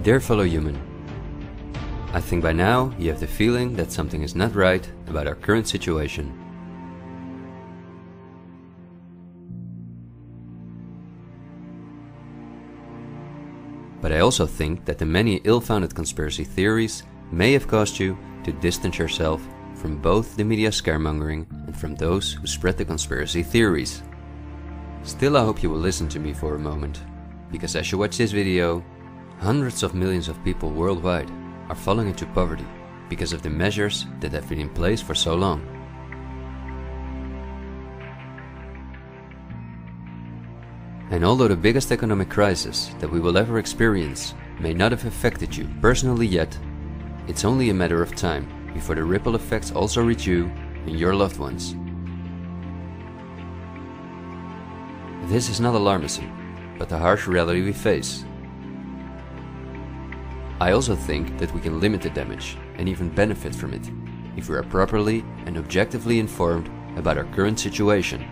Dear fellow human, I think by now you have the feeling that something is not right about our current situation. But I also think that the many ill-founded conspiracy theories may have caused you to distance yourself from both the media scaremongering and from those who spread the conspiracy theories. Still, I hope you will listen to me for a moment, because as you watch this video, hundreds of millions of people worldwide are falling into poverty because of the measures that have been in place for so long. And although the biggest economic crisis that we will ever experience may not have affected you personally yet, it's only a matter of time before the ripple effects also reach you and your loved ones. This is not alarmism, but the harsh reality we face. I also think that we can limit the damage and even benefit from it if we are properly and objectively informed about our current situation.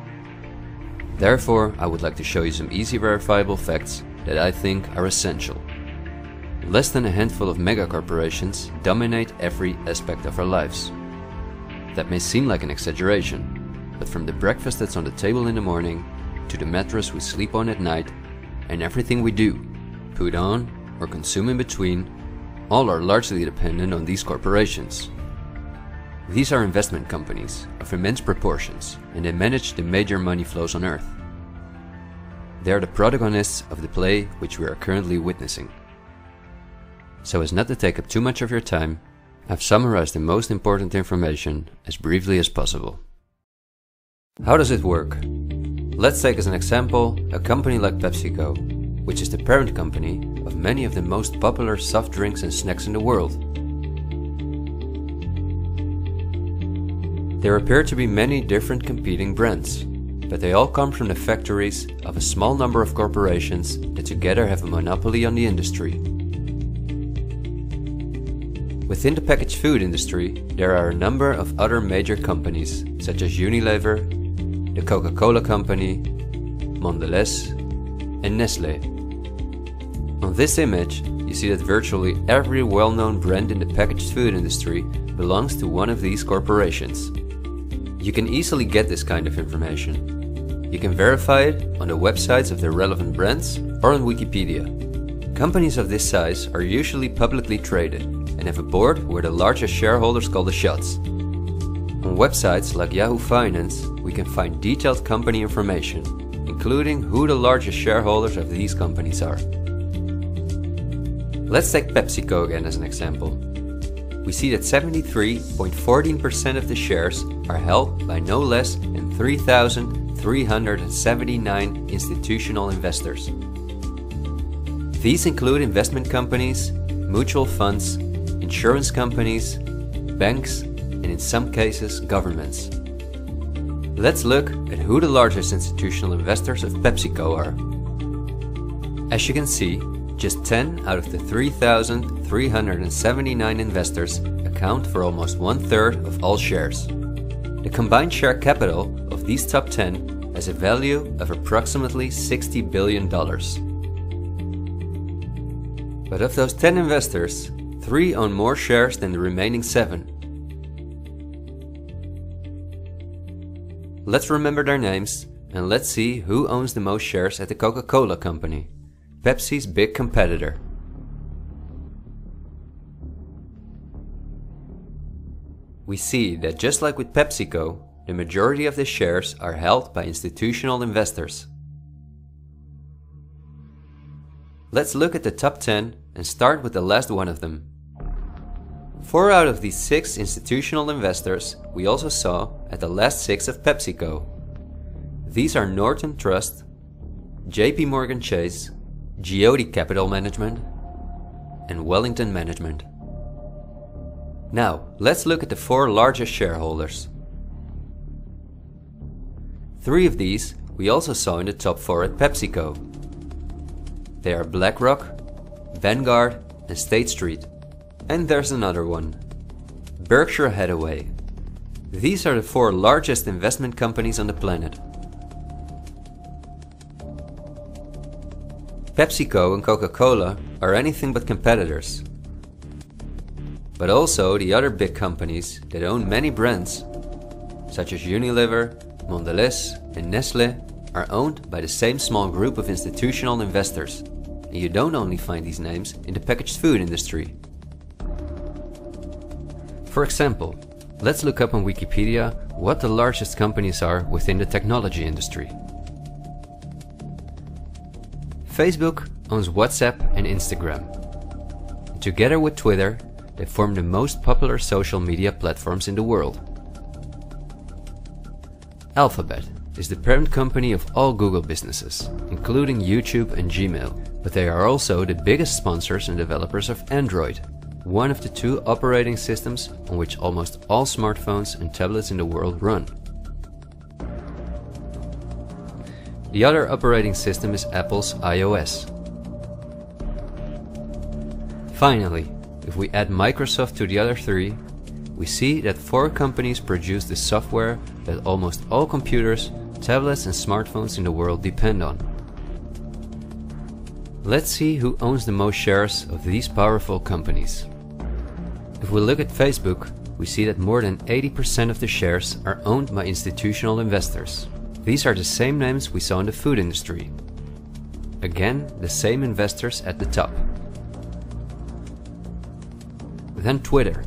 Therefore, I would like to show you some easy verifiable facts that I think are essential. Less than a handful of mega corporations dominate every aspect of our lives. That may seem like an exaggeration, but from the breakfast that's on the table in the morning, to the mattress we sleep on at night, and everything we do, put on, or consume in between, all are largely dependent on these corporations. These are investment companies of immense proportions, and they manage the major money flows on Earth. They are the protagonists of the play which we are currently witnessing. So as not to take up too much of your time, I've summarized the most important information as briefly as possible. How does it work? Let's take as an example a company like PepsiCo, which is the parent company of many of the most popular soft drinks and snacks in the world. There appear to be many different competing brands, but they all come from the factories of a small number of corporations that together have a monopoly on the industry. Within the packaged food industry, there are a number of other major companies such as Unilever, the Coca-Cola Company, Mondelez, and Nestlé. On this image, you see that virtually every well-known brand in the packaged food industry belongs to one of these corporations. You can easily get this kind of information. You can verify it on the websites of the relevant brands or on Wikipedia. Companies of this size are usually publicly traded and have a board where the largest shareholders call the shots. On websites like Yahoo Finance, we can find detailed company information, including who the largest shareholders of these companies are. Let's take PepsiCo again as an example. We see that 73.14% of the shares are held by no less than 3,379 institutional investors. These include investment companies, mutual funds, insurance companies, banks, and in some cases governments. Let's look at who the largest institutional investors of PepsiCo are. As you can see, just 10 out of the 3,379 investors account for almost 1/3 of all shares. The combined share capital of these top 10 has a value of approximately $60 billion. But of those 10 investors, 3 own more shares than the remaining 7. Let's remember their names and let's see who owns the most shares at the Coca-Cola Company, Pepsi's big competitor. We see that just like with PepsiCo, the majority of the shares are held by institutional investors. Let's look at the top 10 and start with the last one of them. 4 out of these 6 institutional investors we also saw at the last 6 of PepsiCo. These are Norton Trust, JP Morgan Chase, Geody Capital Management, and Wellington Management. Now, let's look at the 4 largest shareholders. 3 of these we also saw in the top 4 at PepsiCo. They are BlackRock, Vanguard, and State Street. And there's another one, Berkshire Hathaway. These are the 4 largest investment companies on the planet. PepsiCo and Coca-Cola are anything but competitors. But also the other big companies that own many brands, such as Unilever, Mondelez and Nestlé, are owned by the same small group of institutional investors. And you don't only find these names in the packaged food industry. For example, let's look up on Wikipedia what the largest companies are within the technology industry. Facebook owns WhatsApp and Instagram. Together with Twitter, they form the most popular social media platforms in the world. Alphabet is the parent company of all Google businesses, including YouTube and Gmail, but they are also the biggest sponsors and developers of Android, one of the two operating systems on which almost all smartphones and tablets in the world run. The other operating system is Apple's iOS. Finally, if we add Microsoft to the other three, we see that 4 companies produce the software that almost all computers, tablets and smartphones in the world depend on. Let's see who owns the most shares of these powerful companies. If we look at Facebook, we see that more than 80% of the shares are owned by institutional investors. These are the same names we saw in the food industry. Again, the same investors at the top. Then Twitter,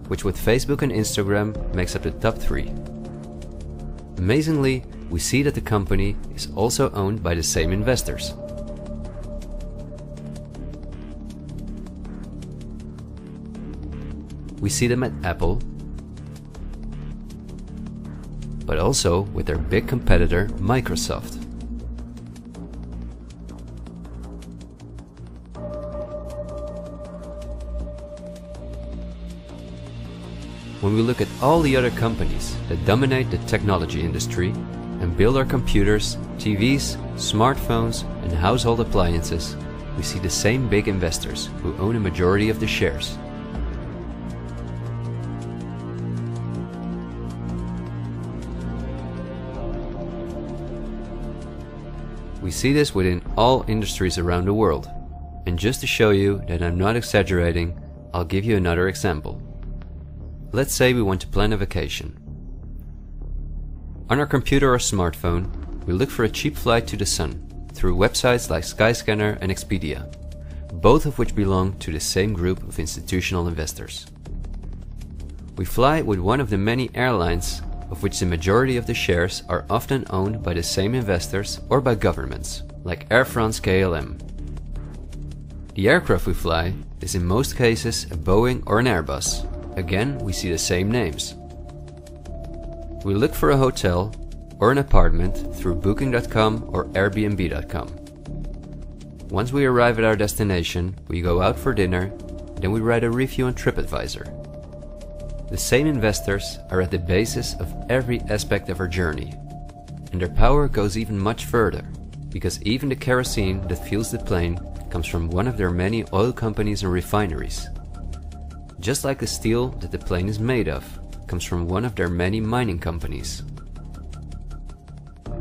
which with Facebook and Instagram makes up the top 3. Amazingly, we see that the company is also owned by the same investors. We see them at Apple, but also with their big competitor Microsoft. When we look at all the other companies that dominate the technology industry and build our computers, TVs, smartphones and household appliances, we see the same big investors who own a majority of the shares. We see this within all industries around the world. And just to show you that I'm not exaggerating, I'll give you another example. Let's say we want to plan a vacation. On our computer or smartphone, we look for a cheap flight to the sun through websites like Skyscanner and Expedia, both of which belong to the same group of institutional investors. We fly with one of the many airlines, of which the majority of the shares are often owned by the same investors or by governments, like Air France-KLM. The aircraft we fly is in most cases a Boeing or an Airbus. Again, we see the same names. We look for a hotel or an apartment through Booking.com or Airbnb.com. Once we arrive at our destination, we go out for dinner, then we write a review on TripAdvisor. The same investors are at the basis of every aspect of our journey, and their power goes even much further, because even the kerosene that fuels the plane comes from one of their many oil companies and refineries. Just like the steel that the plane is made of comes from one of their many mining companies.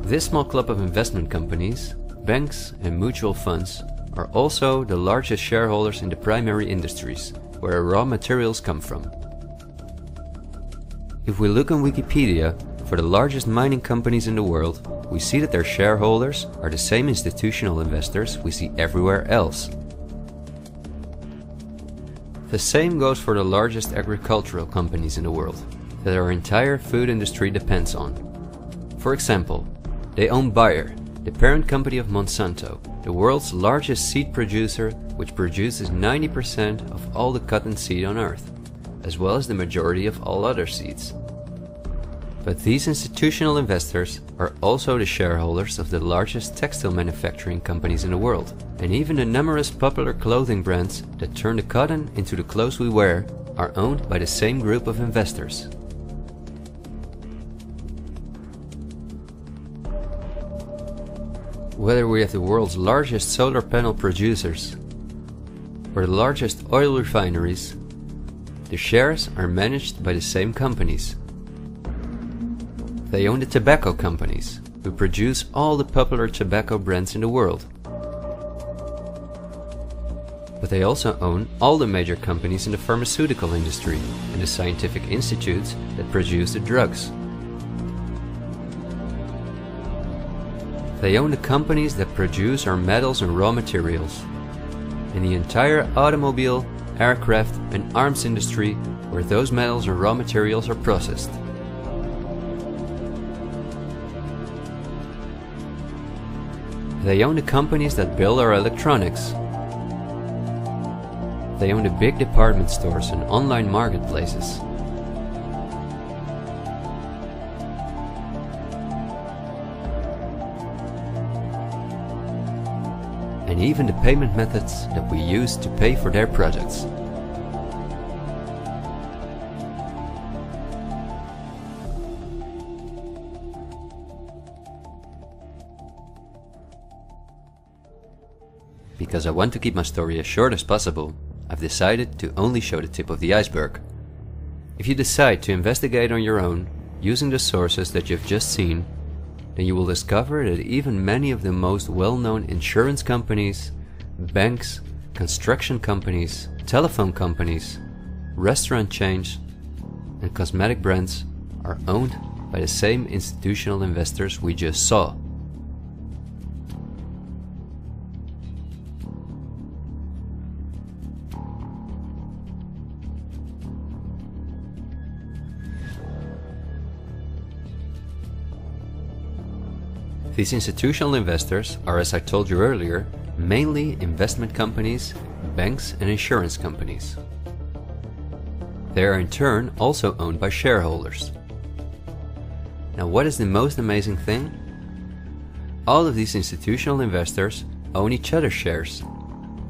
This small club of investment companies, banks and mutual funds are also the largest shareholders in the primary industries, where raw materials come from. If we look on Wikipedia for the largest mining companies in the world, we see that their shareholders are the same institutional investors we see everywhere else. The same goes for the largest agricultural companies in the world, that our entire food industry depends on. For example, they own Bayer, the parent company of Monsanto, the world's largest seed producer, which produces 90% of all the cotton seed on Earth, as well as the majority of all other seeds. But these institutional investors are also the shareholders of the largest textile manufacturing companies in the world, and even the numerous popular clothing brands that turn the cotton into the clothes we wear are owned by the same group of investors. Whether we have the world's largest solar panel producers or the largest oil refineries, the shares are managed by the same companies. They own the tobacco companies, who produce all the popular tobacco brands in the world. But they also own all the major companies in the pharmaceutical industry and the scientific institutes that produce the drugs. They own the companies that produce our metals and raw materials, and the entire automobile, aircraft and arms industry where those metals and raw materials are processed. They own the companies that build our electronics. They own the big department stores and online marketplaces. And even the payment methods that we use to pay for their products. Because I want to keep my story as short as possible, I've decided to only show the tip of the iceberg. If you decide to investigate on your own, using the sources that you've just seen, then you will discover that even many of the most well-known insurance companies, banks, construction companies, telephone companies, restaurant chains, and cosmetic brands are owned by the same institutional investors we just saw. These institutional investors are, as I told you earlier, mainly investment companies, banks and insurance companies. They are in turn also owned by shareholders. Now, what is the most amazing thing? All of these institutional investors own each other's shares,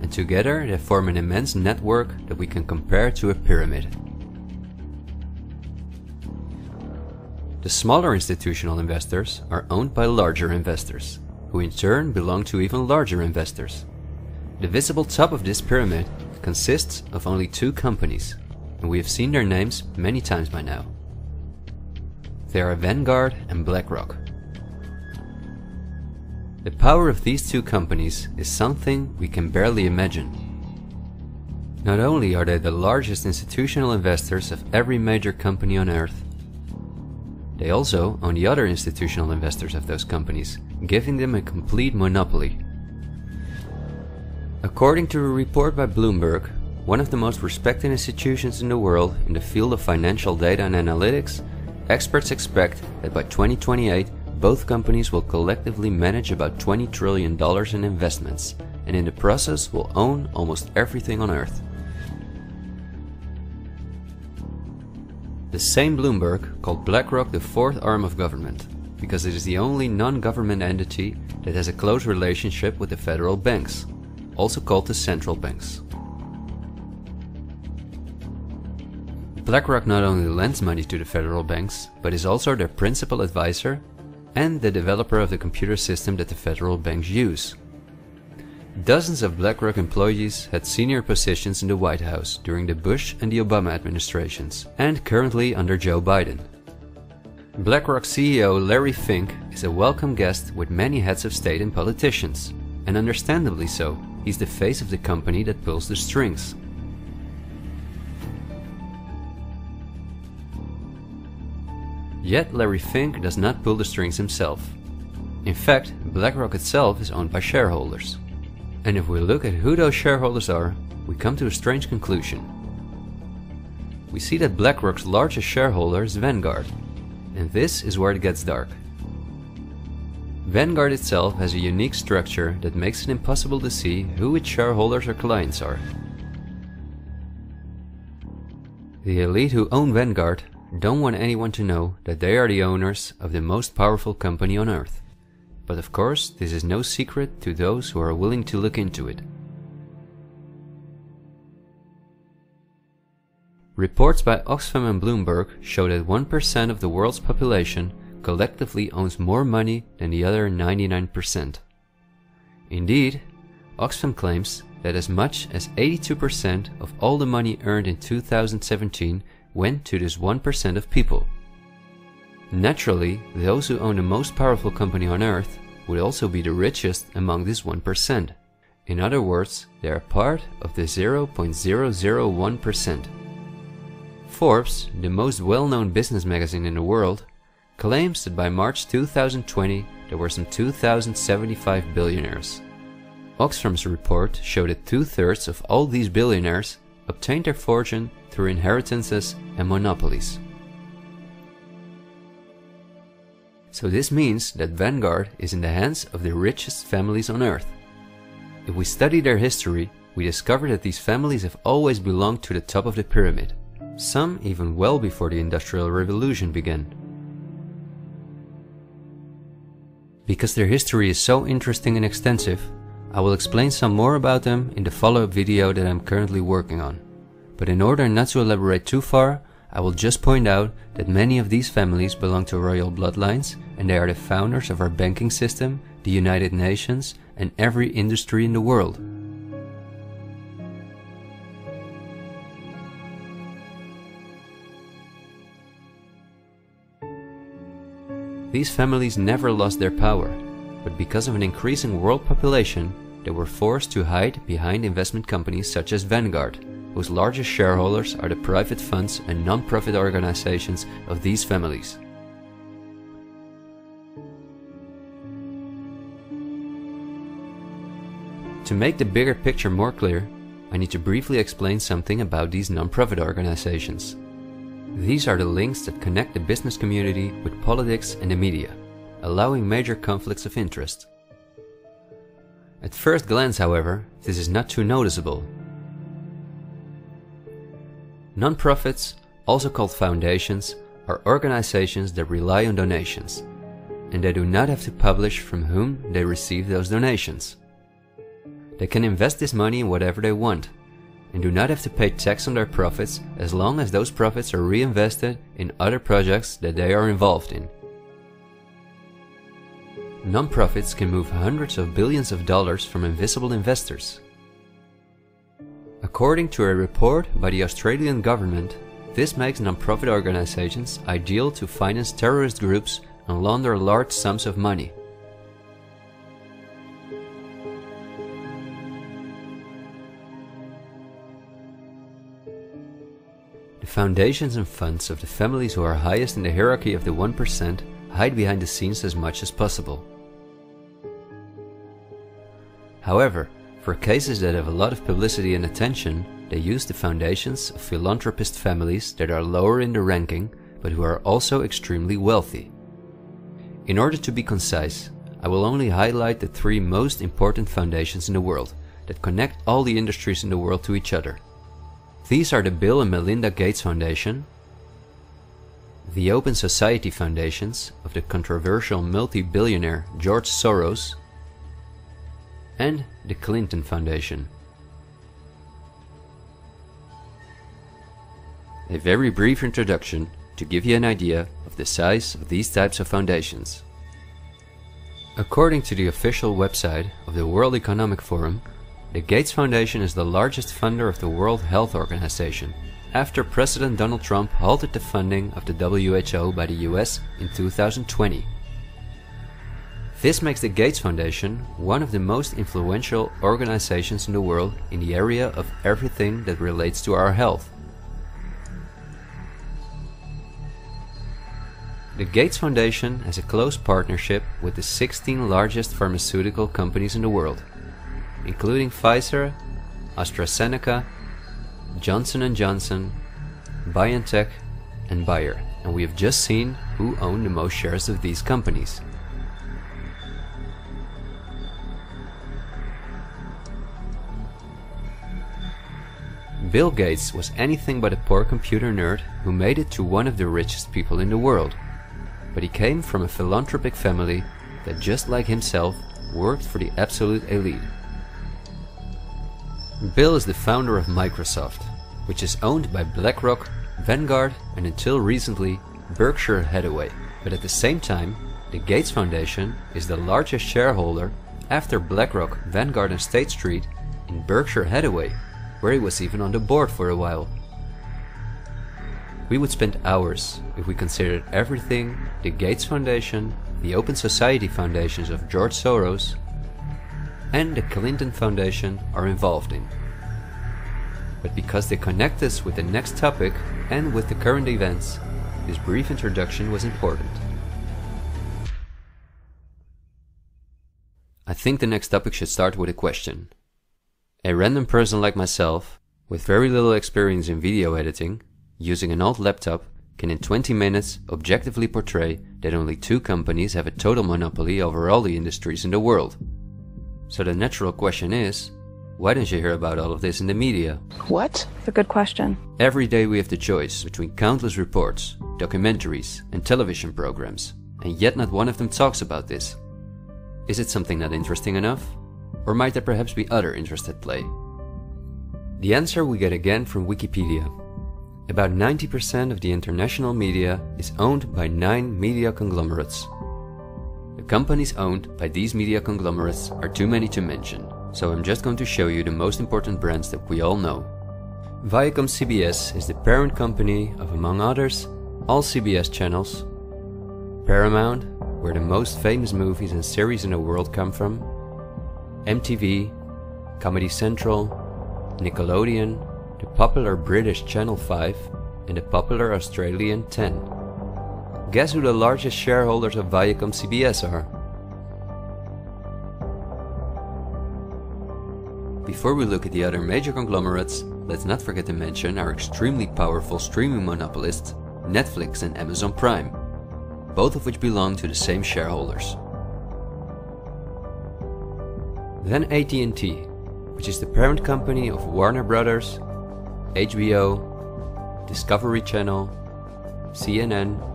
and together they form an immense network that we can compare to a pyramid. The smaller institutional investors are owned by larger investors, who in turn belong to even larger investors. The visible top of this pyramid consists of only two companies, and we have seen their names many times by now. They are Vanguard and BlackRock. The power of these two companies is something we can barely imagine. Not only are they the largest institutional investors of every major company on Earth, they also own the other institutional investors of those companies, giving them a complete monopoly. According to a report by Bloomberg, one of the most respected institutions in the world in the field of financial data and analytics, experts expect that by 2028 both companies will collectively manage about $20 trillion in investments, and in the process will own almost everything on Earth. The same Bloomberg called BlackRock the fourth arm of government, because it is the only non-government entity that has a close relationship with the federal banks, also called the central banks. BlackRock not only lends money to the federal banks, but is also their principal advisor and the developer of the computer system that the federal banks use. Dozens of BlackRock employees had senior positions in the White House during the Bush and the Obama administrations, and currently under Joe Biden. BlackRock CEO Larry Fink is a welcome guest with many heads of state and politicians, and understandably so. He's the face of the company that pulls the strings. Yet Larry Fink does not pull the strings himself. In fact, BlackRock itself is owned by shareholders. And if we look at who those shareholders are, we come to a strange conclusion. We see that BlackRock's largest shareholder is Vanguard, and this is where it gets dark. Vanguard itself has a unique structure that makes it impossible to see who its shareholders or clients are. The elite who own Vanguard don't want anyone to know that they are the owners of the most powerful company on Earth. But of course, this is no secret to those who are willing to look into it. Reports by Oxfam and Bloomberg show that 1% of the world's population collectively owns more money than the other 99%. Indeed, Oxfam claims that as much as 82% of all the money earned in 2017 went to this 1% of people. Naturally, those who own the most powerful company on Earth would also be the richest among this 1%. In other words, they are part of the 0.001%. Forbes, the most well-known business magazine in the world, claims that by March 2020 there were some 2,075 billionaires. Oxfam's report showed that 2/3 of all these billionaires obtained their fortune through inheritances and monopolies. So this means that Vanguard is in the hands of the richest families on earth. If we study their history, we discover that these families have always belonged to the top of the pyramid, some even well before the Industrial Revolution began. Because their history is so interesting and extensive, I will explain some more about them in the follow-up video that I'm currently working on. But in order not to elaborate too far, I will just point out that many of these families belong to royal bloodlines, and they are the founders of our banking system, the United Nations, and every industry in the world. These families never lost their power, but because of an increasing world population, they were forced to hide behind investment companies such as Vanguard, whose largest shareholders are the private funds and non-profit organizations of these families. To make the bigger picture more clear, I need to briefly explain something about these non-profit organizations. These are the links that connect the business community with politics and the media, allowing major conflicts of interest. At first glance, however, this is not too noticeable. Non-profits, also called foundations, are organizations that rely on donations, and they do not have to publish from whom they receive those donations. They can invest this money in whatever they want, and do not have to pay tax on their profits as long as those profits are reinvested in other projects that they are involved in. Non-profits can move hundreds of billions of dollars from invisible investors. According to a report by the Australian government, this makes non-profit organizations ideal to finance terrorist groups and launder large sums of money. The foundations and funds of the families who are highest in the hierarchy of the 1% hide behind the scenes as much as possible. However, for cases that have a lot of publicity and attention, they use the foundations of philanthropist families that are lower in the ranking, but who are also extremely wealthy. In order to be concise, I will only highlight the 3 most important foundations in the world that connect all the industries in the world to each other. These are the Bill and Melinda Gates Foundation, the Open Society Foundations of the controversial multi-billionaire George Soros, and the Clinton Foundation. A very brief introduction to give you an idea of the size of these types of foundations. According to the official website of the World Economic Forum, the Gates Foundation is the largest funder of the World Health Organization, after President Donald Trump halted the funding of the WHO by the US in 2020. This makes the Gates Foundation one of the most influential organizations in the world in the area of everything that relates to our health. The Gates Foundation has a close partnership with the 16 largest pharmaceutical companies in the world, including Pfizer, AstraZeneca, Johnson & Johnson, BioNTech, and Bayer, and we have just seen who own the most shares of these companies. Bill Gates was anything but a poor computer nerd who made it to one of the richest people in the world, but he came from a philanthropic family that, just like himself, worked for the absolute elite. Bill is the founder of Microsoft, which is owned by BlackRock, Vanguard, and until recently Berkshire Hathaway. But at the same time, the Gates Foundation is the largest shareholder after BlackRock, Vanguard and State Street in Berkshire Hathaway, where he was even on the board for a while. We would spend hours if we considered everything the Gates Foundation, the Open Society Foundations of George Soros, and the Clinton Foundation are involved in. But because they connect us with the next topic and with the current events, this brief introduction was important. I think the next topic should start with a question. A random person like myself, with very little experience in video editing, using an old laptop, can in 20 minutes objectively portray that only 2 companies have a total monopoly over all the industries in the world. So the natural question is, why don't you hear about all of this in the media? What? It's a good question. Every day we have the choice between countless reports, documentaries and television programs, and yet not one of them talks about this. Is it something not interesting enough? Or might there perhaps be other interests at play? The answer we get again from Wikipedia. About 90% of the international media is owned by 9 media conglomerates. The companies owned by these media conglomerates are too many to mention, so I'm just going to show you the most important brands that we all know. Viacom CBS is the parent company of, among others, all CBS channels, Paramount, where the most famous movies and series in the world come from, MTV, Comedy Central, Nickelodeon, the popular British Channel 5 and the popular Australian 10. Guess who the largest shareholders of Viacom CBS are? Before we look at the other major conglomerates, let's not forget to mention our extremely powerful streaming monopolists, Netflix and Amazon Prime, both of which belong to the same shareholders. Then AT&T, which is the parent company of Warner Brothers, HBO, Discovery Channel, CNN,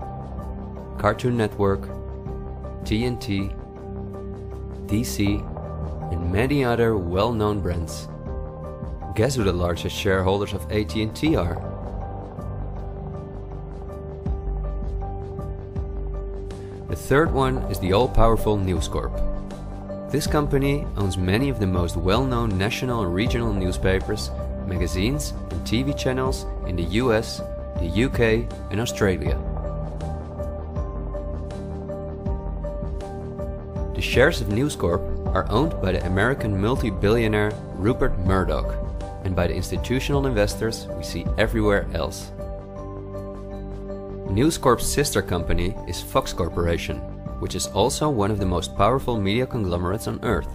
Cartoon Network, TNT, DC, and many other well-known brands. Guess who the largest shareholders of AT&T are? The third one is the all-powerful News Corp. This company owns many of the most well-known national and regional newspapers, magazines and TV channels in the US, the UK and Australia. The shares of News Corp are owned by the American multi-billionaire Rupert Murdoch and by the institutional investors we see everywhere else. News Corp's sister company is Fox Corporation, which is also one of the most powerful media conglomerates on Earth.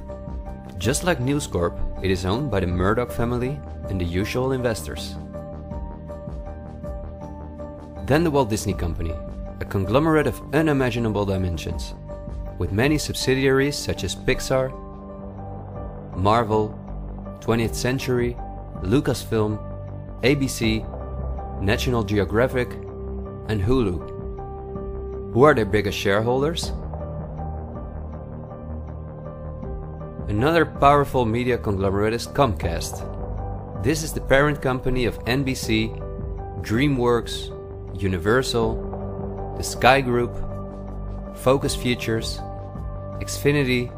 Just like News Corp, it is owned by the Murdoch family and the usual investors. Then the Walt Disney Company, a conglomerate of unimaginable dimensions, with many subsidiaries such as Pixar, Marvel, 20th Century, Lucasfilm, ABC, National Geographic, and Hulu. Who are their biggest shareholders? Another powerful media conglomerate is Comcast. This is the parent company of NBC, DreamWorks, Universal, the Sky Group, Focus Features, Xfinity,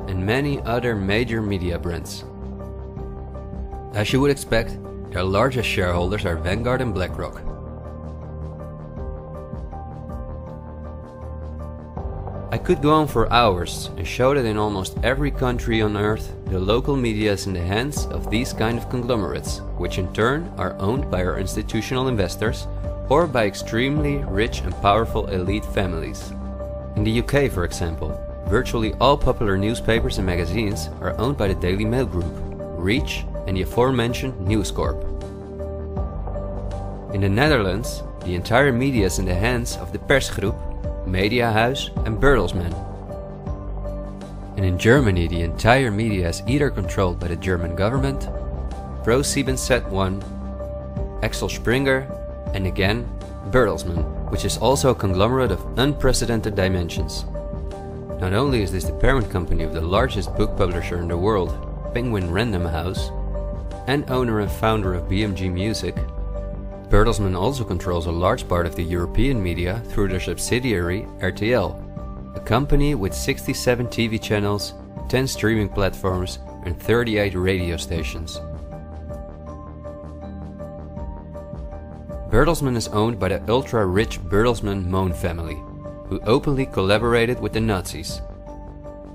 and many other major media brands. As you would expect, their largest shareholders are Vanguard and BlackRock. I could go on for hours and show that in almost every country on Earth, the local media is in the hands of these kind of conglomerates, which in turn are owned by our institutional investors or by extremely rich and powerful elite families. In the UK, for example, virtually all popular newspapers and magazines are owned by the Daily Mail Group, Reach and the aforementioned News Corp. In the Netherlands, the entire media is in the hands of the Persgroep, Mediahuis and Bertelsmann. And in Germany, the entire media is either controlled by the German government, ProSiebenSat.1, Axel Springer, and again Bertelsmann, which is also a conglomerate of unprecedented dimensions. Not only is this the parent company of the largest book publisher in the world, Penguin Random House, and owner and founder of BMG Music, Bertelsmann also controls a large part of the European media through their subsidiary RTL, a company with 67 TV channels, 10 streaming platforms and 38 radio stations. Bertelsmann is owned by the ultra-rich Bertelsmann-Mohn family, who openly collaborated with the Nazis.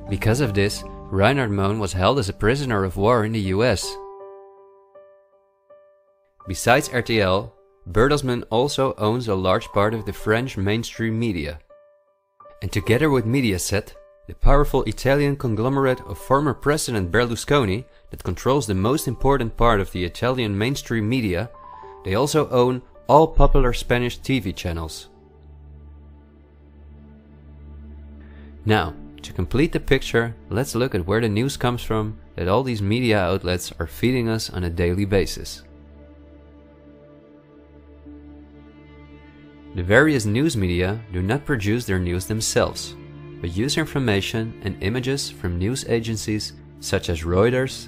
Because of this, Reinhard Mohn was held as a prisoner of war in the US. Besides RTL, Bertelsmann also owns a large part of the French mainstream media. And together with Mediaset, the powerful Italian conglomerate of former President Berlusconi that controls the most important part of the Italian mainstream media, they also own all popular Spanish TV channels. Now, to complete the picture, let's look at where the news comes from that all these media outlets are feeding us on a daily basis. The various news media do not produce their news themselves, but use information and images from news agencies such as Reuters,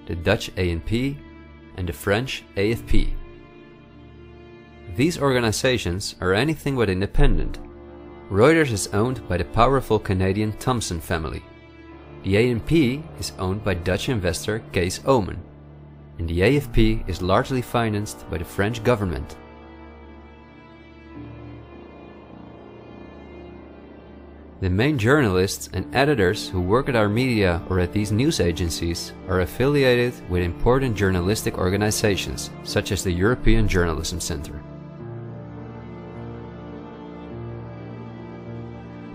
the Dutch ANP, and the French AFP. These organizations are anything but independent. Reuters is owned by the powerful Canadian Thomson family. The ANP is owned by Dutch investor Kees Omen, and the AFP is largely financed by the French government. The main journalists and editors who work at our media or at these news agencies are affiliated with important journalistic organizations, such as the European Journalism Centre.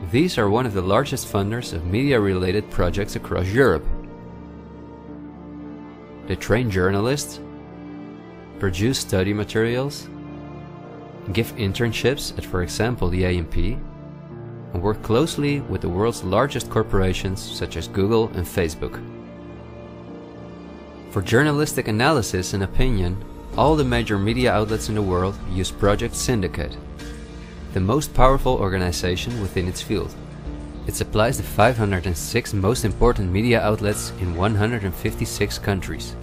These are one of the largest funders of media-related projects across Europe. They train journalists, produce study materials, give internships at, for example, the ANP, and work closely with the world's largest corporations such as Google and Facebook. For journalistic analysis and opinion, all the major media outlets in the world use Project Syndicate, the most powerful organization within its field. It supplies the 506 most important media outlets in 156 countries.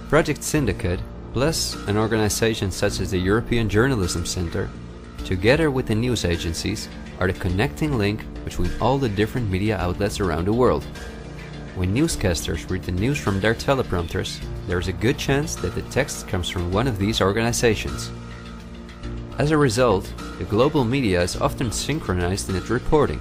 Project Syndicate, plus an organization such as the European Journalism Centre, together with the news agencies, are the connecting link between all the different media outlets around the world. When newscasters read the news from their teleprompters, there is a good chance that the text comes from one of these organizations. As a result, the global media is often synchronized in its reporting.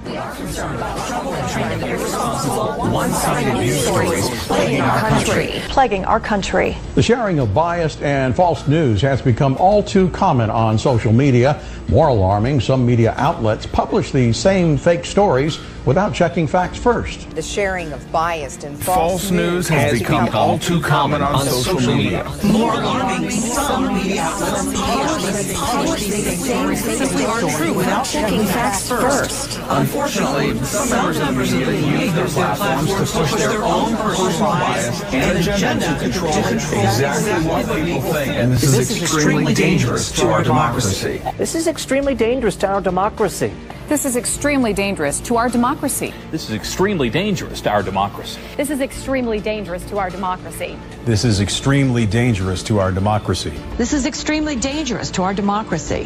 We are concerned about trouble and trend of irresponsible, one-sided news stories plaguing our country. The sharing of biased and false news has become all too common on social media. More alarming, some media outlets publish these same fake stories without checking facts first. The sharing of biased and false news has become all too common on social media. More alarming, some media outlets publish these stories simply aren't true without checking facts first. Unfortunately, some members of the media use their platforms to push their own personal bias and agenda to control exactly what people think. And this is extremely dangerous to our democracy. This is extremely dangerous to our democracy. This is extremely dangerous to our democracy. This is extremely dangerous to our democracy. This is extremely dangerous to our democracy. This is extremely dangerous to our democracy. This is extremely dangerous to our democracy. This is extremely dangerous to our democracy.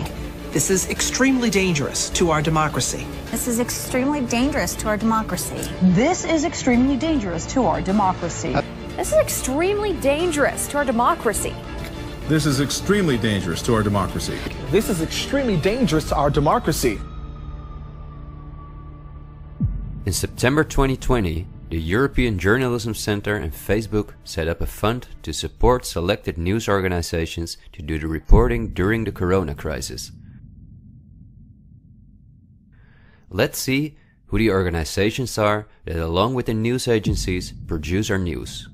This is extremely dangerous to our democracy. This is extremely dangerous to our democracy. This is extremely dangerous to our democracy. This is extremely dangerous to our democracy. This is extremely dangerous to our democracy. In September 2020, the European Journalism Centre and Facebook set up a fund to support selected news organizations to do the reporting during the corona crisis. Let's see who the organizations are that, along with the news agencies, produce our news.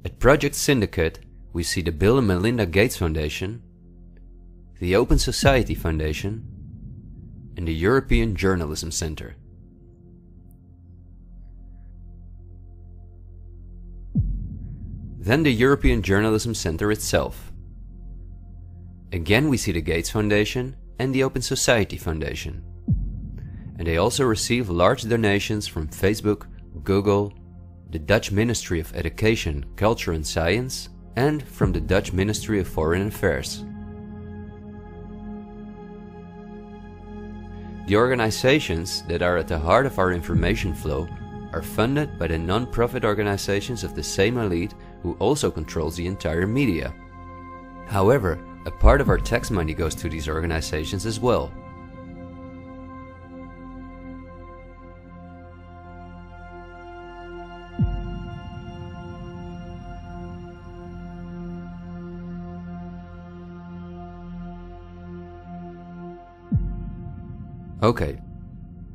At Project Syndicate, we see the Bill and Melinda Gates Foundation, the Open Society Foundation, and the European Journalism Centre. Then the European Journalism Centre itself. Again we see the Gates Foundation and the Open Society Foundation. And they also receive large donations from Facebook, Google, the Dutch Ministry of Education, Culture and Science, and from the Dutch Ministry of Foreign Affairs. The organizations that are at the heart of our information flow are funded by the non-profit organizations of the same elite who also controls the entire media. However, a part of our tax money goes to these organizations as well. Okay,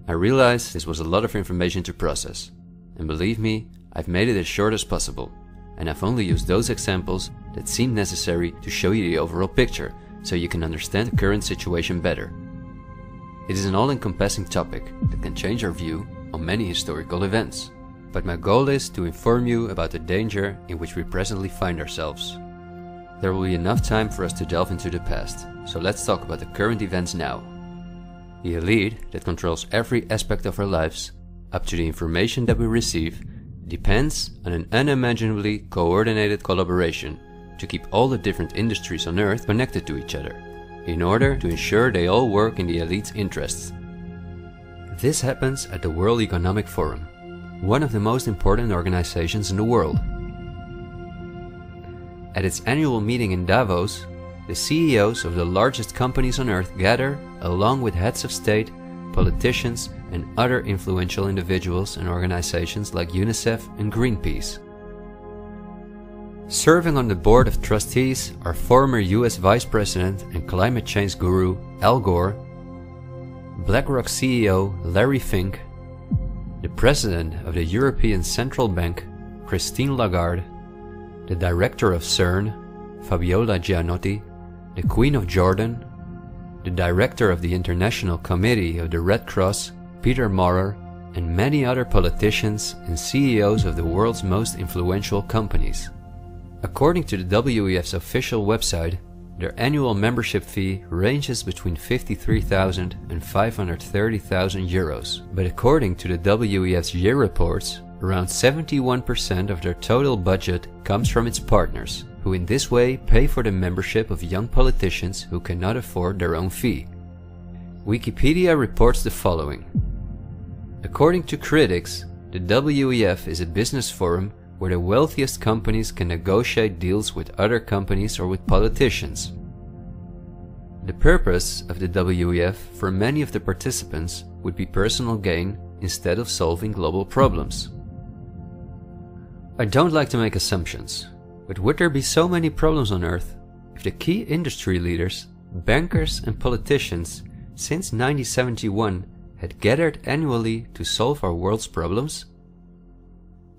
I realize this was a lot of information to process, and believe me, I've made it as short as possible, and I've only used those examples that seem necessary to show you the overall picture, so you can understand the current situation better. It is an all-encompassing topic that can change our view on many historical events, but my goal is to inform you about the danger in which we presently find ourselves. There will be enough time for us to delve into the past, so let's talk about the current events now. The elite that controls every aspect of our lives, up to the information that we receive, depends on an unimaginably coordinated collaboration to keep all the different industries on Earth connected to each other, in order to ensure they all work in the elite's interests. This happens at the World Economic Forum, one of the most important organizations in the world. At its annual meeting in Davos, the CEOs of the largest companies on Earth gather along with heads of state, politicians, and other influential individuals and organizations like UNICEF and Greenpeace. Serving on the board of trustees are former US Vice President and climate change guru Al Gore, BlackRock CEO Larry Fink, the President of the European Central Bank Christine Lagarde, the Director of CERN Fabiola Gianotti, the Queen of Jordan, the Director of the International Committee of the Red Cross Peter Maurer, and many other politicians and CEOs of the world's most influential companies. According to the WEF's official website, their annual membership fee ranges between 53,000 and 530,000 euros. But according to the WEF's year reports, around 71% of their total budget comes from its partners, who in this way pay for the membership of young politicians who cannot afford their own fee. Wikipedia reports the following. According to critics, the WEF is a business forum where the wealthiest companies can negotiate deals with other companies or with politicians. The purpose of the WEF for many of the participants would be personal gain instead of solving global problems. I don't like to make assumptions, but would there be so many problems on Earth if the key industry leaders, bankers and politicians since 1971 had gathered annually to solve our world's problems?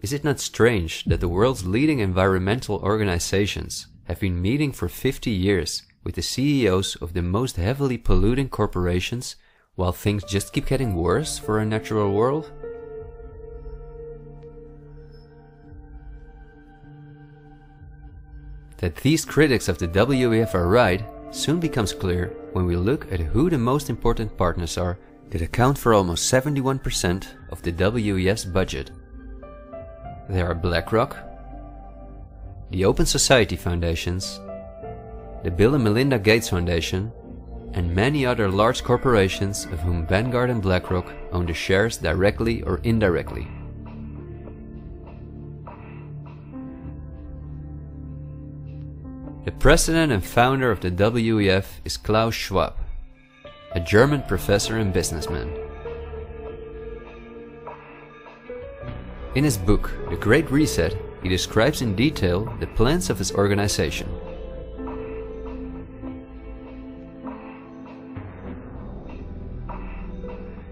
Is it not strange that the world's leading environmental organizations have been meeting for 50 years with the CEOs of the most heavily polluting corporations while things just keep getting worse for our natural world? That these critics of the WEF are right soon becomes clear when we look at who the most important partners are that account for almost 71% of the WEF's budget. There are BlackRock, the Open Society Foundations, the Bill and Melinda Gates Foundation, and many other large corporations of whom Vanguard and BlackRock own the shares directly or indirectly. The president and founder of the WEF is Klaus Schwab, a German professor and businessman. In his book, The Great Reset, he describes in detail the plans of his organization.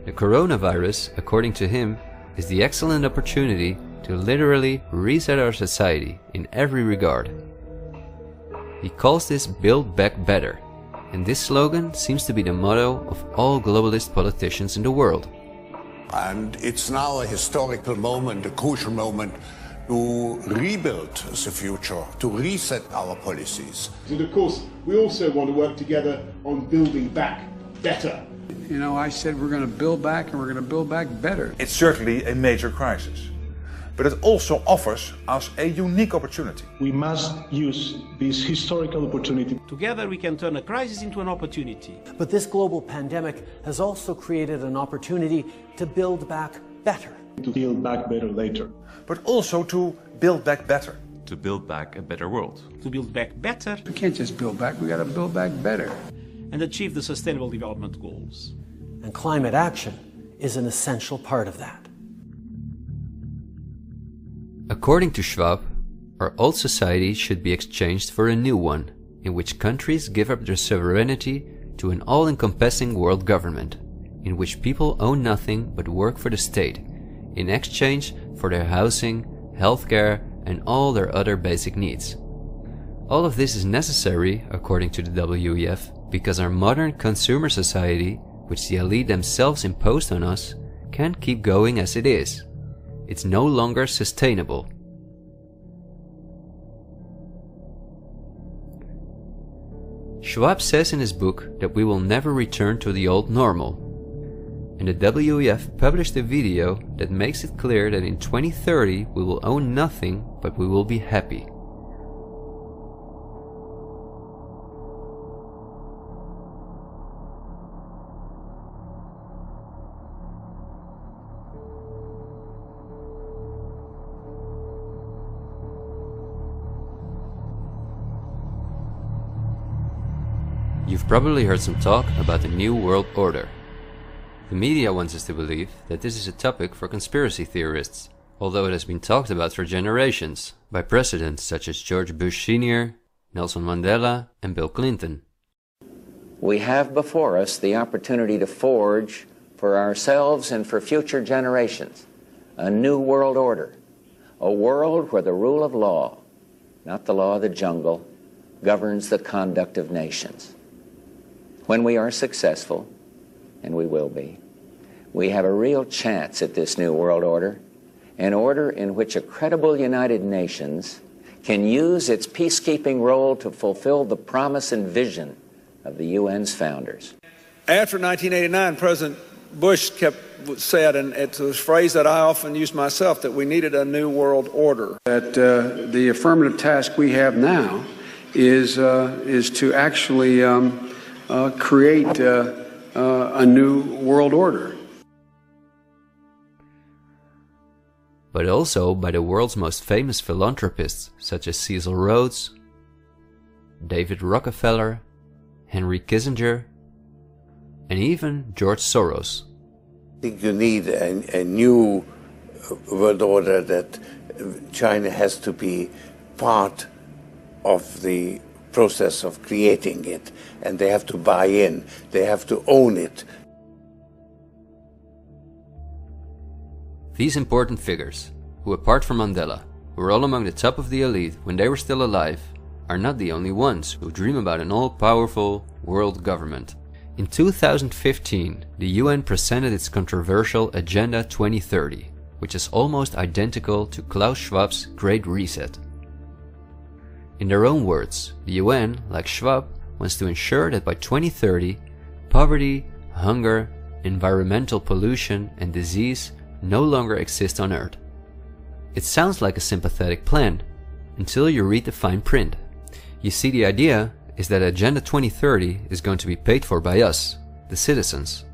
The coronavirus, according to him, is the excellent opportunity to literally reset our society in every regard. He calls this Build Back Better, and this slogan seems to be the motto of all globalist politicians in the world. And it's now a historical moment, a crucial moment, to rebuild the future, to reset our policies. And of course, we also want to work together on building back better. You know, I said we're going to build back and we're going to build back better. It's certainly a major crisis, but it also offers us a unique opportunity. We must use this historical opportunity. Together we can turn a crisis into an opportunity. But this global pandemic has also created an opportunity to build back better. To build back better later. But also to build back better. To build back a better world. To build back better. We can't just build back, we got to build back better. And achieve the Sustainable Development Goals. And climate action is an essential part of that. According to Schwab, our old society should be exchanged for a new one, in which countries give up their sovereignty to an all-encompassing world government, in which people own nothing but work for the state, in exchange for their housing, healthcare, and all their other basic needs. All of this is necessary, according to the WEF, because our modern consumer society, which the elite themselves imposed on us, can't keep going as it is. It's no longer sustainable. Schwab says in his book that we will never return to the old normal. And the WEF published a video that makes it clear that in 2030 we will own nothing, but we will be happy. You've probably heard some talk about the New World Order. The media wants us to believe that this is a topic for conspiracy theorists, although it has been talked about for generations by presidents such as George Bush Sr., Nelson Mandela, and Bill Clinton. We have before us the opportunity to forge for ourselves and for future generations a new world order, a world where the rule of law, not the law of the jungle, governs the conduct of nations. When we are successful, and we will be, we have a real chance at this new world order, an order in which a credible United Nations can use its peacekeeping role to fulfill the promise and vision of the UN's founders. After 1989, President Bush said, and it's a phrase that I often use myself, that we needed a new world order. That the affirmative task we have now is to actually create a new world order. But also by the world's most famous philanthropists such as Cecil Rhodes, David Rockefeller, Henry Kissinger, and even George Soros. I think you need a new world order, that China has to be part of the process of creating it, and they have to buy in, they have to own it. These important figures, who apart from Mandela, were all among the top of the elite when they were still alive, are not the only ones who dream about an all-powerful world government. In 2015, the UN presented its controversial Agenda 2030, which is almost identical to Klaus Schwab's Great Reset. In their own words, the UN, like Schwab, wants to ensure that by 2030, poverty, hunger, environmental pollution, and disease no longer exist on Earth. It sounds like a sympathetic plan, until you read the fine print. You see, the idea is that Agenda 2030 is going to be paid for by us, the citizens.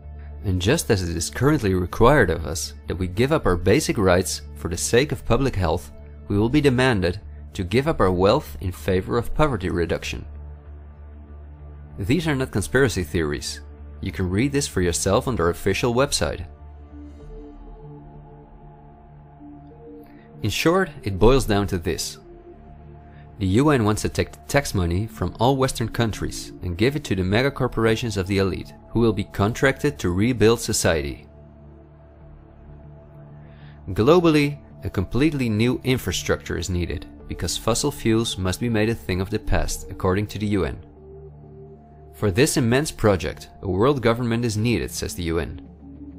And just as it is currently required of us that we give up our basic rights for the sake of public health, we will be demanded to give up our wealth in favor of poverty reduction. These are not conspiracy theories. You can read this for yourself on their official website. In short, it boils down to this. The UN wants to take the tax money from all Western countries and give it to the mega corporations of the elite, who will be contracted to rebuild society. Globally, a completely new infrastructure is needed, because fossil fuels must be made a thing of the past, according to the UN. For this immense project, a world government is needed, says the UN.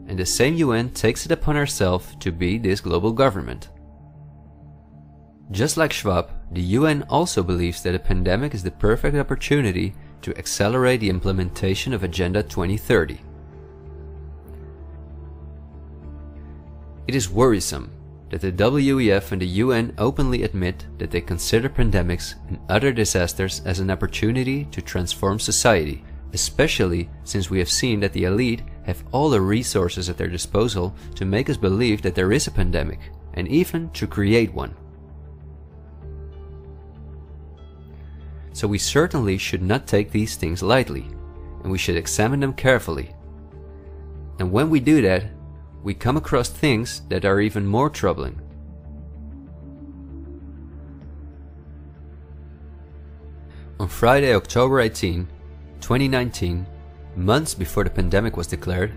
And the same UN takes it upon herself to be this global government. Just like Schwab, the UN also believes that a pandemic is the perfect opportunity to accelerate the implementation of Agenda 2030. It is worrisome that the WEF and the UN openly admit that they consider pandemics and other disasters as an opportunity to transform society, especially since we have seen that the elite have all the resources at their disposal to make us believe that there is a pandemic, and even to create one. So we certainly should not take these things lightly, and we should examine them carefully. And when we do that, we come across things that are even more troubling. On Friday, October 18, 2019, months before the pandemic was declared,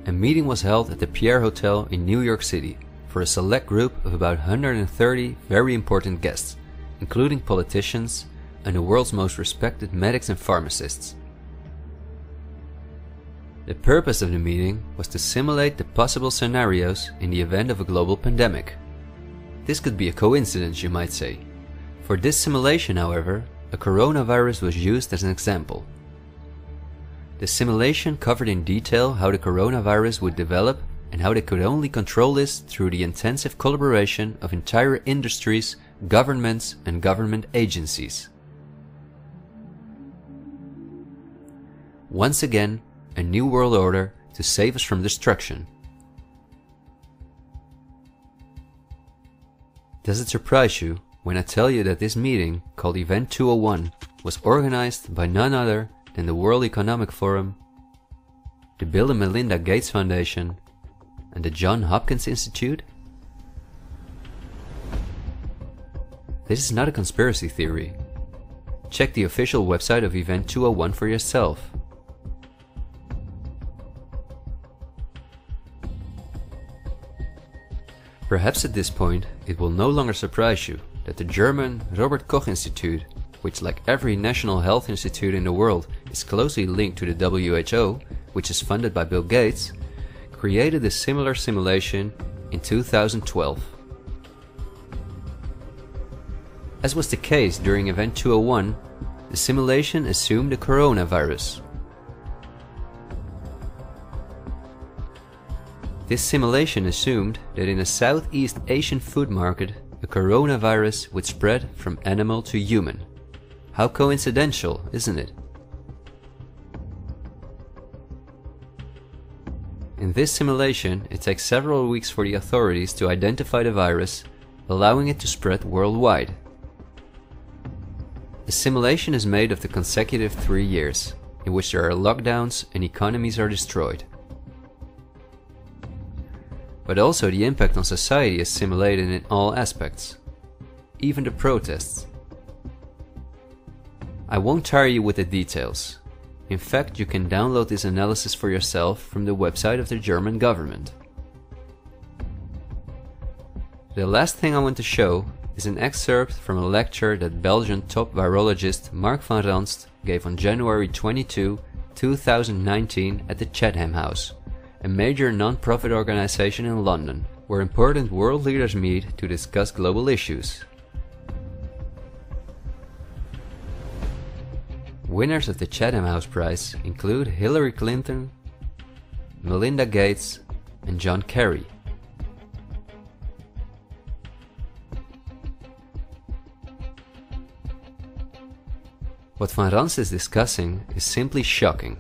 a meeting was held at the Pierre Hotel in New York City for a select group of about 130 very important guests, including politicians and the world's most respected medics and pharmacists. The purpose of the meeting was to simulate the possible scenarios in the event of a global pandemic. This could be a coincidence, you might say. For this simulation, however, a coronavirus was used as an example. The simulation covered in detail how the coronavirus would develop and how they could only control this through the intensive collaboration of entire industries, governments, and government agencies. Once again, a new world order to save us from destruction. Does it surprise you when I tell you that this meeting, called Event 201, was organized by none other than the World Economic Forum, the Bill and Melinda Gates Foundation, and the Johns Hopkins Institute? This is not a conspiracy theory. Check the official website of Event 201 for yourself. Perhaps at this point it will no longer surprise you that the German Robert Koch Institute, which like every national health institute in the world is closely linked to the WHO, which is funded by Bill Gates, created a similar simulation in 2012. As was the case during Event 201, the simulation assumed the coronavirus. This simulation assumed that in a Southeast Asian food market, a coronavirus would spread from animal to human. How coincidental, isn't it? In this simulation, it takes several weeks for the authorities to identify the virus, allowing it to spread worldwide. The simulation is made of the consecutive 3 years, in which there are lockdowns and economies are destroyed. But also the impact on society is simulated in all aspects, even the protests. I won't tire you with the details. In fact, you can download this analysis for yourself from the website of the German government. The last thing I want to show is an excerpt from a lecture that Belgian top virologist Mark van Ranst gave on January 22, 2019 at the Chatham House, a major non-profit organization in London, where important world leaders meet to discuss global issues. Winners of the Chatham House Prize include Hillary Clinton, Melinda Gates, and John Kerry. What Van Ranst is discussing is simply shocking.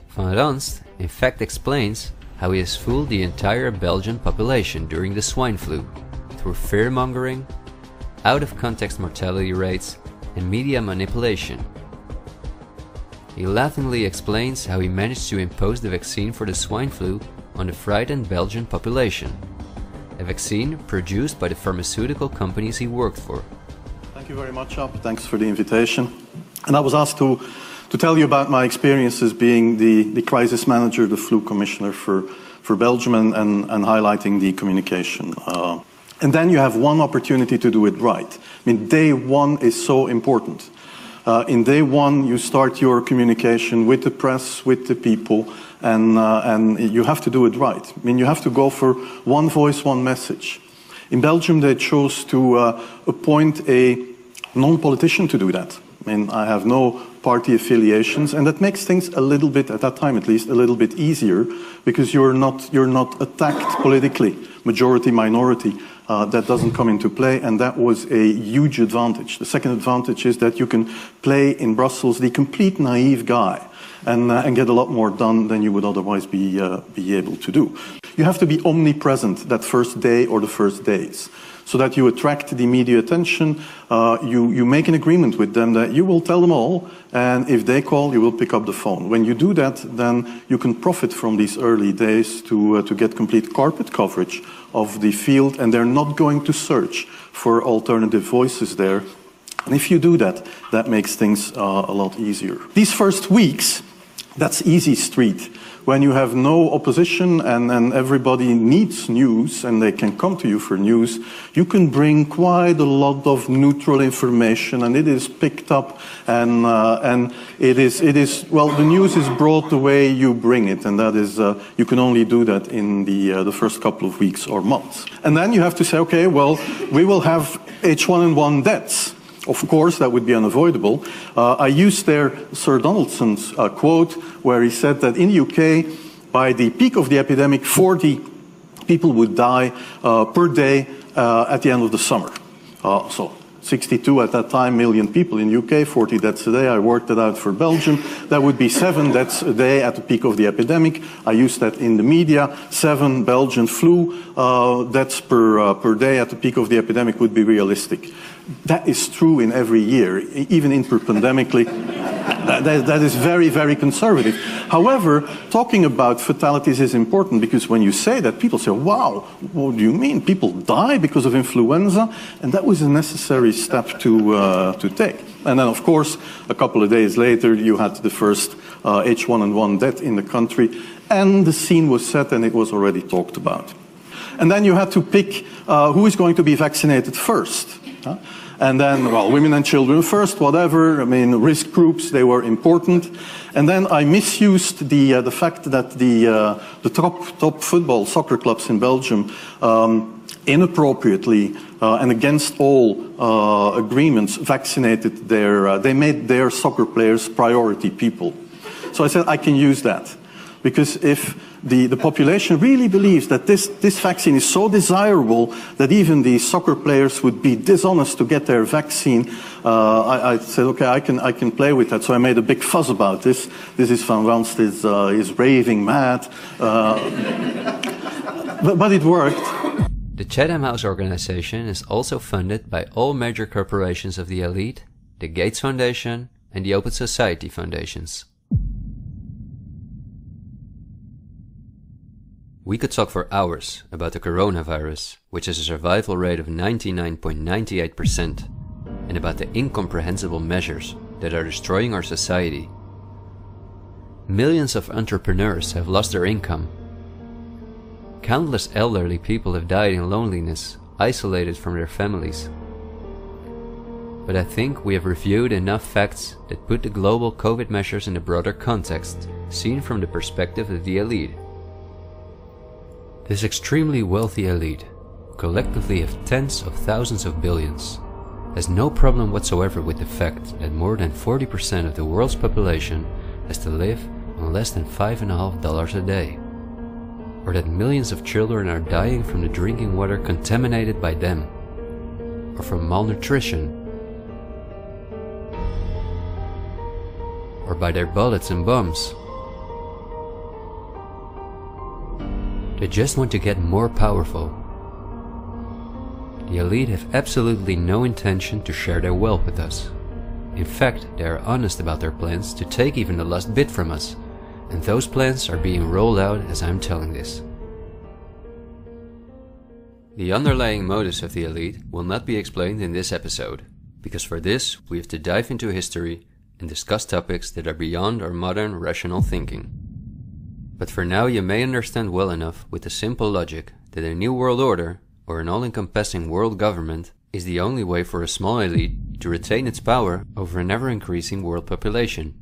Van Ranst in fact explains how he has fooled the entire Belgian population during the swine flu through fear-mongering, out-of-context mortality rates, and media manipulation. He laughingly explains how he managed to impose the vaccine for the swine flu on the frightened Belgian population, a vaccine produced by the pharmaceutical companies he worked for. Thank you very much, Jaap. Thanks for the invitation. And I was asked to tell you about my experiences being the crisis manager, the flu commissioner for Belgium, and highlighting the communication. And then you have one opportunity to do it right. I mean, day one is so important. In day one, you start your communication with the press, with the people, and you have to do it right. I mean, you have to go for one voice, one message. In Belgium, they chose to appoint a non-politician to do that. I mean, I have no party affiliations, and that makes things a little bit, at that time at least, a little bit easier, because you're not attacked politically, majority, minority. That doesn't come into play, and that was a huge advantage. The second advantage is that you can play in Brussels the complete naive guy and get a lot more done than you would otherwise be able to do. You have to be omnipresent that first day or the first days, so that you attract the media attention. You make an agreement with them that you will tell them all, and if they call, you will pick up the phone. When you do that, then you can profit from these early days to get complete carpet coverage of the field, and they're not going to search for alternative voices there. And if you do that, that makes things a lot easier. These first weeks, that's easy street. when you have no opposition and everybody needs news and they can come to you for news, you can bring quite a lot of neutral information, and it is picked up, and it is well, the news is brought the way you bring it, and that is you can only do that in the first couple of weeks or months. And then you have to say, okay, well, we will have H1N1 deaths. Of course, that would be unavoidable. I used there Sir Donaldson's quote, where he said that in the UK, by the peak of the epidemic, 40 people would die per day at the end of the summer. So 62 at that time million people in the UK, 40 deaths a day. I worked it out for Belgium. That would be 7 deaths a day at the peak of the epidemic. I used that in the media. 7 Belgian flu deaths per day at the peak of the epidemic would be realistic. That is true in every year, even interpandemically. That is very, very conservative. However, talking about fatalities is important, because when you say that, people say, wow, what do you mean? People die because of influenza? And that was a necessary step to take. And then, of course, a couple of days later, you had the first H1N1 death in the country, and the scene was set and it was already talked about. And then you had to pick who is going to be vaccinated first. And then, well, women and children first, whatever. I mean, risk groups, they were important. And then I misused the fact that the top football soccer clubs in Belgium inappropriately and against all agreements vaccinated they made their soccer players priority people. So I said I can use that, because if the population really believes that this vaccine is so desirable that even the soccer players would be dishonest to get their vaccine, I said, okay, I can play with that. So I made a big fuss about this. This is Van Ranst is raving mad, but it worked. The Chatham House organization is also funded by all major corporations of the elite, the Gates Foundation and the Open Society Foundations. We could talk for hours about the coronavirus, which has a survival rate of 99.98%, and about the incomprehensible measures that are destroying our society. Millions of entrepreneurs have lost their income. Countless elderly people have died in loneliness, isolated from their families. But I think we have reviewed enough facts that put the global COVID measures in a broader context, seen from the perspective of the elite. This extremely wealthy elite, collectively of tens of thousands of billions, has no problem whatsoever with the fact that more than 40% of the world's population has to live on less than $5.50 a day, or that millions of children are dying from the drinking water contaminated by them, or from malnutrition, or by their bullets and bombs. They just want to get more powerful. The elite have absolutely no intention to share their wealth with us. In fact, they are honest about their plans to take even the last bit from us, and those plans are being rolled out as I'm telling this. The underlying motives of the elite will not be explained in this episode, because for this we have to dive into history and discuss topics that are beyond our modern rational thinking. But for now you may understand well enough with the simple logic that a new world order, or an all-encompassing world government, is the only way for a small elite to retain its power over an ever-increasing world population.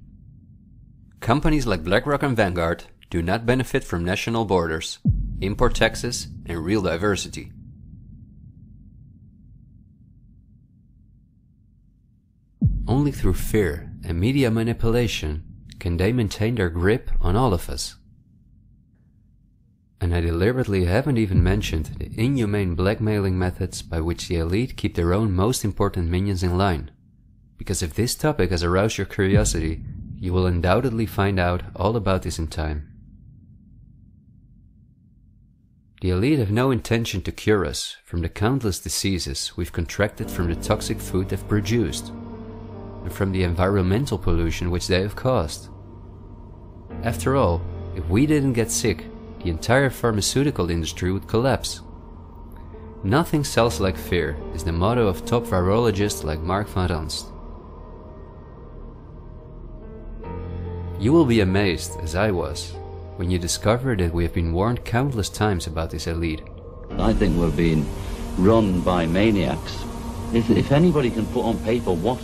Companies like BlackRock and Vanguard do not benefit from national borders, import taxes, and real diversity. Only through fear and media manipulation can they maintain their grip on all of us. And I deliberately haven't even mentioned the inhumane blackmailing methods by which the elite keep their own most important minions in line. Because if this topic has aroused your curiosity, you will undoubtedly find out all about this in time. The elite have no intention to cure us from the countless diseases we've contracted from the toxic food they've produced, and from the environmental pollution which they have caused. After all, if we didn't get sick, the entire pharmaceutical industry would collapse. Nothing sells like fear is the motto of top virologists like Mark Van Ranst. You will be amazed, as I was, when you discover that we have been warned countless times about this elite. I think we're being run by maniacs. If anybody can put on paper what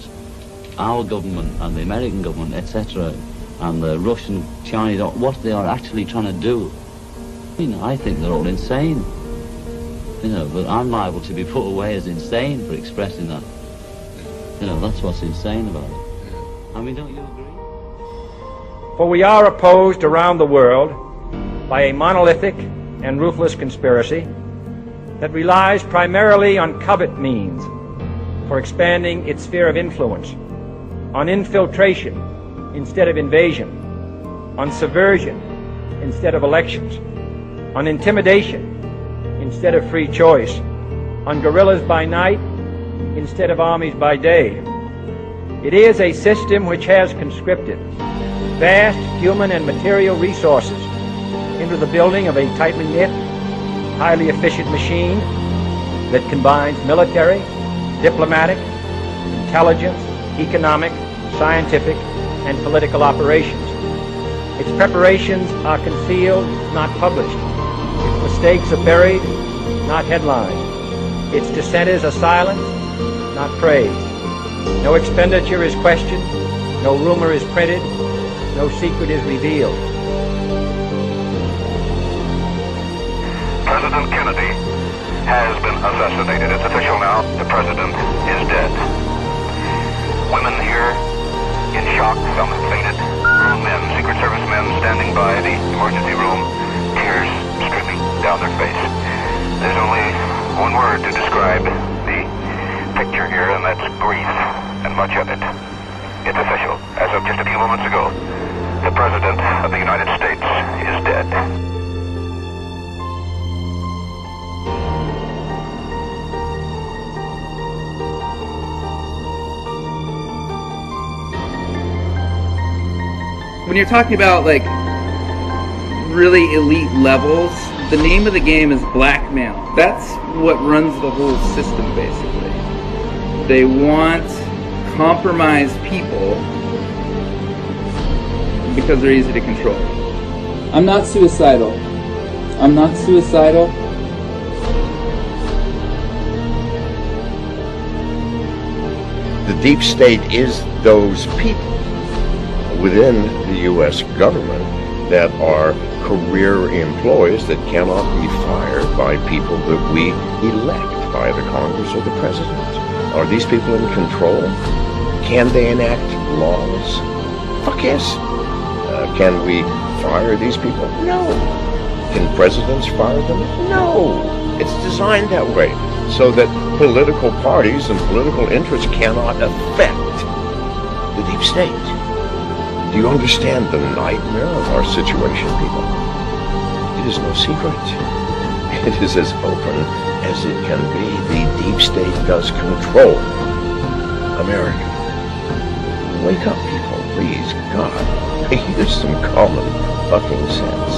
our government and the American government, etc., and the Russian, Chinese, what they are actually trying to do, I think they're all insane. But I'm liable to be put away as insane for expressing that. That's what's insane about it. Don't you agree? For we are opposed around the world by a monolithic and ruthless conspiracy that relies primarily on covert means for expanding its sphere of influence, on infiltration instead of invasion, on subversion instead of elections, on intimidation instead of free choice, on guerrillas by night instead of armies by day. It is a system which has conscripted vast human and material resources into the building of a tightly knit, highly efficient machine that combines military, diplomatic, intelligence, economic, scientific, and political operations. Its preparations are concealed, not published. Its mistakes are buried, not headlined. Its dissenters are silenced, not praised. No expenditure is questioned, no rumor is printed, no secret is revealed. President Kennedy has been assassinated. It's official now. The president is dead. Women here in shock, some have fainted. Men, Secret Service men standing by the emergency room, tears streaming down their face. There's only one word to describe the picture here, and that's grief, and much of it. It's official. As of just a few moments ago, the President of the United States is dead. When you're talking about like really elite levels, the name of the game is blackmail. That's what runs the whole system basically. They want compromised people because they're easy to control. I'm not suicidal. I'm not suicidal. The deep state is those people within the U.S. government that are career employees that cannot be fired by people that we elect by the Congress or the President. Are these people in control? Can they enact laws? Fuck yes. Can we fire these people? No. Can presidents fire them? No. It's designed that way so that political parties and political interests cannot affect the deep state. Do you understand the nightmare of our situation, people? It is no secret. It is as open as it can be. The deep state does control America. Wake up, people, please. God. Use some common fucking sense.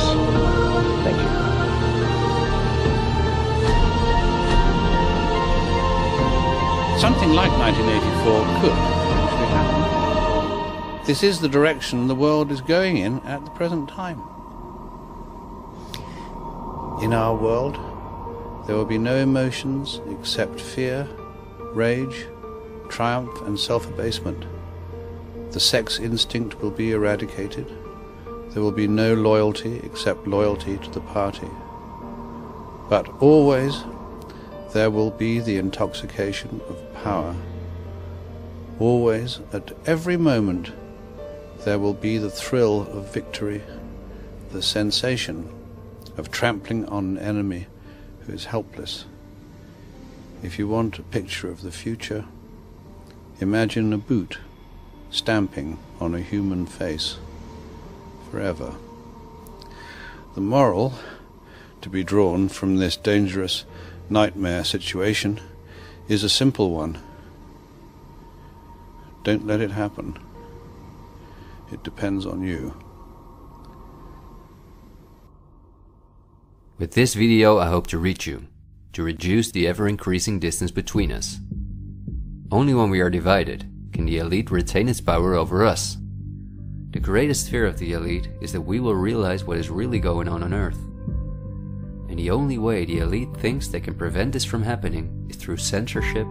Thank you. Something like 1984 could actually happen. This is the direction the world is going in at the present time. In our world, there will be no emotions except fear, rage, triumph, and self-abasement. The sex instinct will be eradicated. There will be no loyalty except loyalty to the party. But always there will be the intoxication of power. Always, at every moment, there will be the thrill of victory, the sensation of trampling on an enemy who is helpless. If you want a picture of the future, imagine a boot stamping on a human face forever. The moral to be drawn from this dangerous nightmare situation is a simple one. Don't let it happen. It depends on you. With this video, I hope to reach you, to reduce the ever-increasing distance between us. Only when we are divided can the elite retain its power over us. The greatest fear of the elite is that we will realize what is really going on Earth. And the only way the elite thinks they can prevent this from happening is through censorship,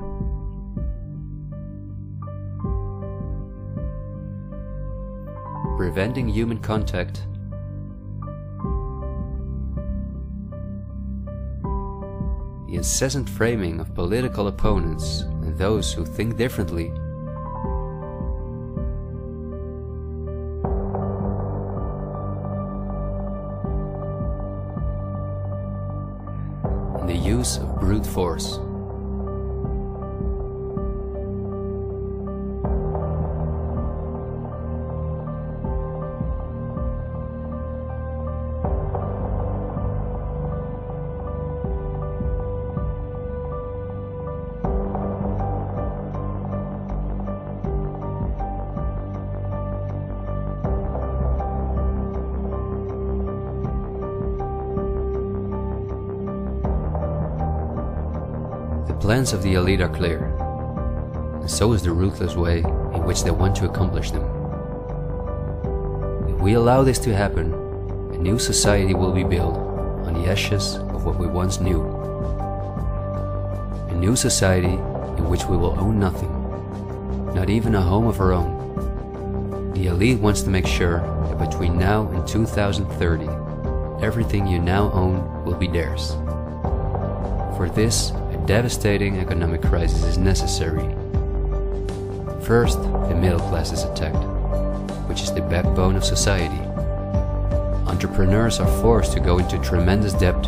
preventing human contact, the incessant framing of political opponents and those who think differently, and the use of brute force. The plans of the elite are clear, and so is the ruthless way in which they want to accomplish them. If we allow this to happen, a new society will be built on the ashes of what we once knew. A new society in which we will own nothing, not even a home of our own. The elite wants to make sure that between now and 2030, everything you now own will be theirs. For this, a devastating economic crisis is necessary. First, the middle class is attacked, which is the backbone of society. Entrepreneurs are forced to go into tremendous debt,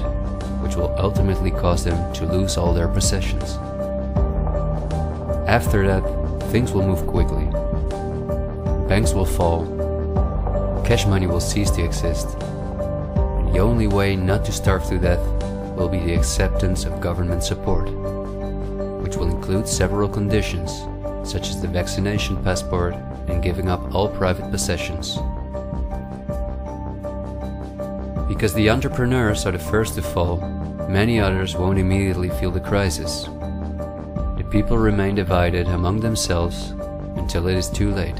which will ultimately cause them to lose all their possessions. After that, things will move quickly. Banks will fall, cash money will cease to exist. The only way not to starve to death will be the acceptance of government support, which will include several conditions, such as the vaccination passport and giving up all private possessions. Because the entrepreneurs are the first to fall, many others won't immediately feel the crisis. The people remain divided among themselves until it is too late.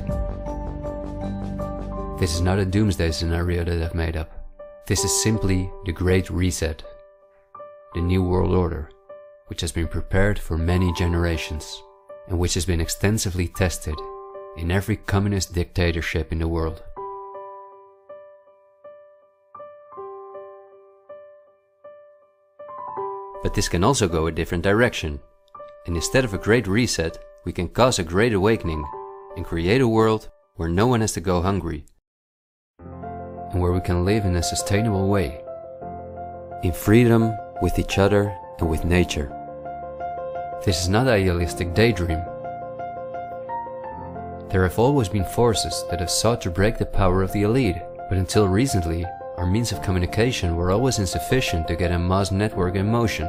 This is not a doomsday scenario that I've made up. This is simply the Great Reset, the New World Order, which has been prepared for many generations, and which has been extensively tested in every communist dictatorship in the world. But this can also go a different direction, and instead of a great reset, we can cause a great awakening and create a world where no one has to go hungry, and where we can live in a sustainable way, in freedom with each other and with nature. This is not an idealistic daydream. There have always been forces that have sought to break the power of the elite, but until recently, our means of communication were always insufficient to get a mass network in motion.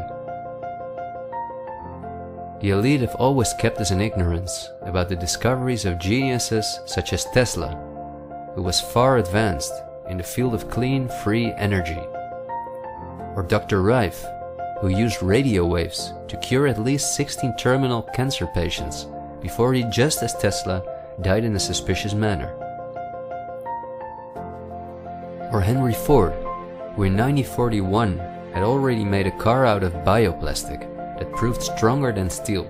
The elite have always kept us in ignorance about the discoveries of geniuses such as Tesla, who was far advanced in the field of clean, free energy, or Dr. Rife, who used radio waves to cure at least 16 terminal cancer patients before he, just as Tesla, died in a suspicious manner. Or Henry Ford, who in 1941 had already made a car out of bioplastic that proved stronger than steel.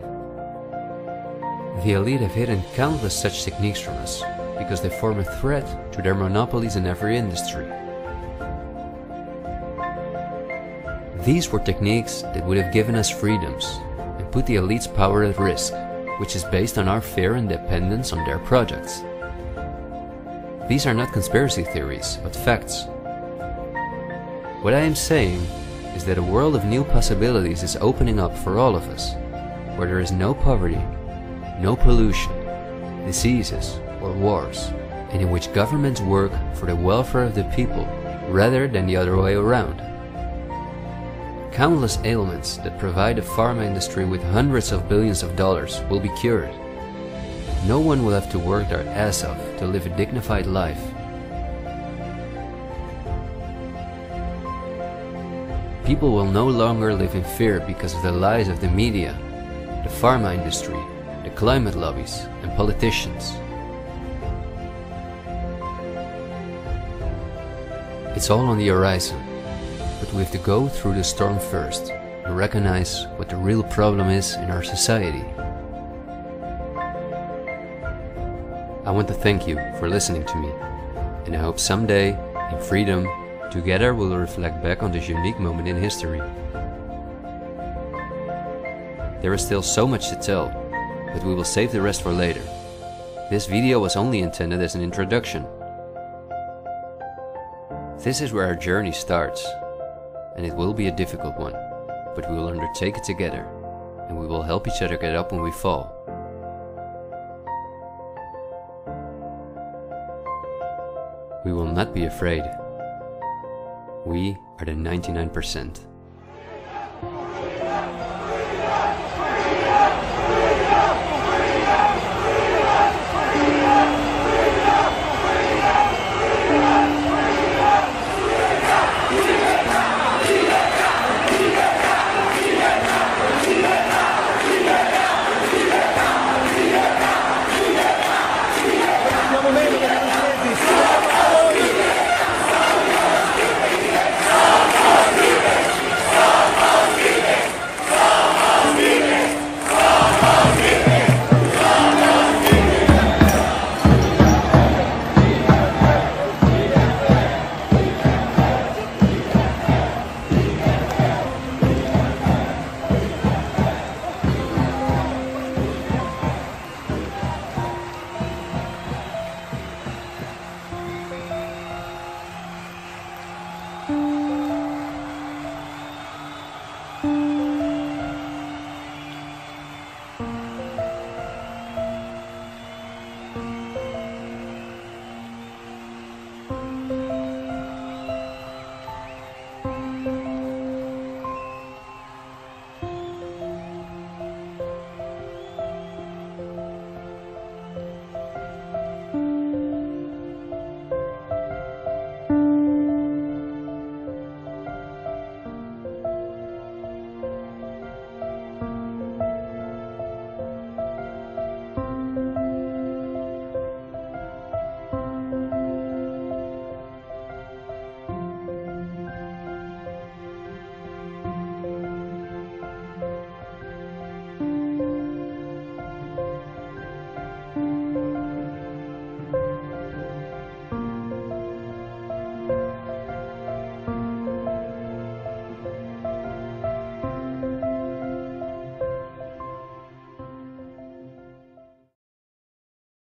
The elite have hidden countless such techniques from us because they form a threat to their monopolies in every industry. These were techniques that would have given us freedoms and put the elite's power at risk, which is based on our fear and dependence on their projects. These are not conspiracy theories, but facts. What I am saying is that a world of new possibilities is opening up for all of us, where there is no poverty, no pollution, diseases or wars, and in which governments work for the welfare of the people rather than the other way around. Countless ailments that provide the pharma industry with hundreds of billions of dollars will be cured. No one will have to work their ass off to live a dignified life. People will no longer live in fear because of the lies of the media, the pharma industry, the climate lobbies, and politicians. It's all on the horizon, but we have to go through the storm first and recognize what the real problem is in our society. I want to thank you for listening to me, and I hope someday, in freedom, together we'll reflect back on this unique moment in history. There is still so much to tell, but we will save the rest for later. This video was only intended as an introduction. This is where our journey starts, and it will be a difficult one, but we will undertake it together, and we will help each other get up when we fall. We will not be afraid. We are the 99%.